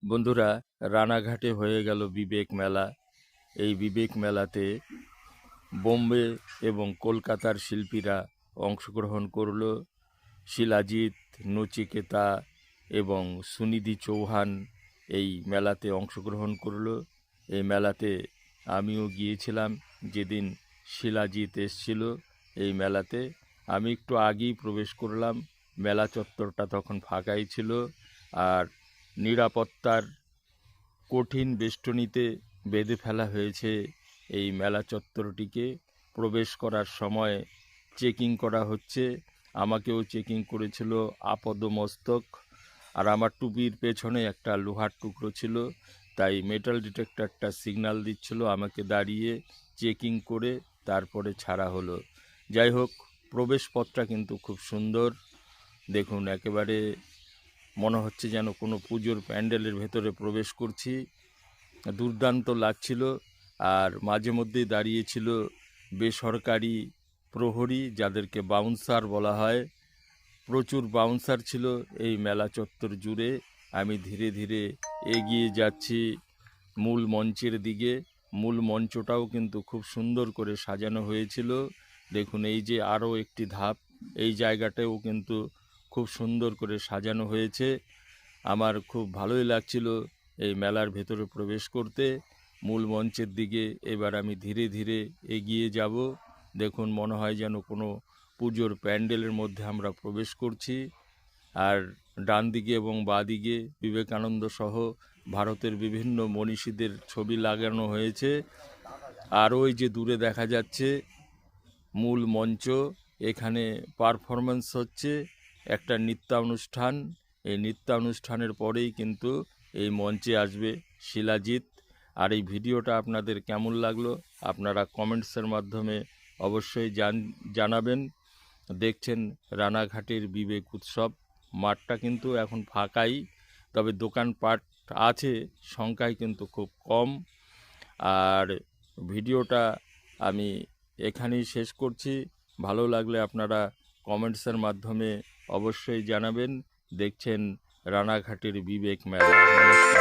বন্ধুরা, রানাঘাটে হয়ে গেল বিবেক মেলা। এই বিবেক মেলাতে বোম্বে এবং কলকাতার শিল্পীরা অংশগ্রহণ করল। শিলাজিৎ, নচিকেতা এবং সুনিধি চৌহান এই মেলাতে অংশগ্রহণ করল। এই মেলাতে আমিও গিয়েছিলাম যেদিন শিলাজিৎ এসছিল এই মেলাতে। আমি একটু আগেই প্রবেশ করলাম, মেলা চত্বরটা তখন ফাঁকাই ছিল। আর নিরাপত্তার কঠিন বেষ্টনীতে বেঁধে ফেলা হয়েছে এই মেলা চত্বরটিকে। প্রবেশ করার সময় চেকিং করা হচ্ছে। আমাকেও চেকিং করেছিল আপাদমস্তক। আর আমার টুপির পেছনে একটা লোহার টুকরো ছিল, তাই মেটাল ডিটেক্টরটা সিগন্যাল দিচ্ছিল আমাকে দাঁড়িয়ে চেকিং করে তারপরে ছাড়া হলো। যাই হোক, প্রবেশপথটা কিন্তু খুব সুন্দর। দেখুন, একেবারে মনে হচ্ছে যেন কোনো পুজোর প্যান্ডেলের ভেতরে প্রবেশ করছি। দুর্দান্ত লাগছিল। আর মাঝে মধ্যেই দাঁড়িয়েছিল বেসরকারি প্রহরী, যাদেরকে বাউন্সার বলা হয়। প্রচুর বাউন্সার ছিল এই মেলা চত্বর জুড়ে। আমি ধীরে ধীরে এগিয়ে যাচ্ছি মূল মঞ্চের দিকে। মূল মঞ্চটাও কিন্তু খুব সুন্দর করে সাজানো হয়েছিল। দেখুন, এই যে আরও একটি ধাপ, এই জায়গাটাও কিন্তু খুব সুন্দর করে সাজানো হয়েছে। আমার খুব ভালোই লাগছিল এই মেলার ভেতরে প্রবেশ করতে। মূল মঞ্চের দিকে এবার আমি ধীরে ধীরে এগিয়ে যাব। দেখুন, মনে হয় যেন কোনো পুজোর প্যান্ডেলের মধ্যে আমরা প্রবেশ করছি। আর ডান দিকে এবং বাঁ দিকে বিবেকানন্দ সহ ভারতের বিভিন্ন মনীষীদের ছবি লাগানো হয়েছে। আর ওই যে দূরে দেখা যাচ্ছে মূল মঞ্চ, এখানে পারফরমেন্স হচ্ছে, একটা নৃত্যানুষ্ঠান। এই নৃত্যানুষ্ঠানের পরেই কিন্তু এই মঞ্চে আসবে শিলাজিৎ। আর এই ভিডিওটা আপনাদের কেমন লাগলো আপনারা কমেন্টসের মাধ্যমে অবশ্যই জানাবেন। দেখছেন রানাঘাটের বিবেক উৎসব। মাঠটা কিন্তু এখন ফাঁকাই, তবে দোকানপাট আছে, সংখ্যায় কিন্তু খুব কম। আর ভিডিওটা আমি এখানেই শেষ করছি। ভালো লাগলে আপনারা কমেন্টসের মাধ্যমে অবশ্যই জানাবেন। দেখছেন রানাঘাটের বিবেক মেলা। নমস্কার।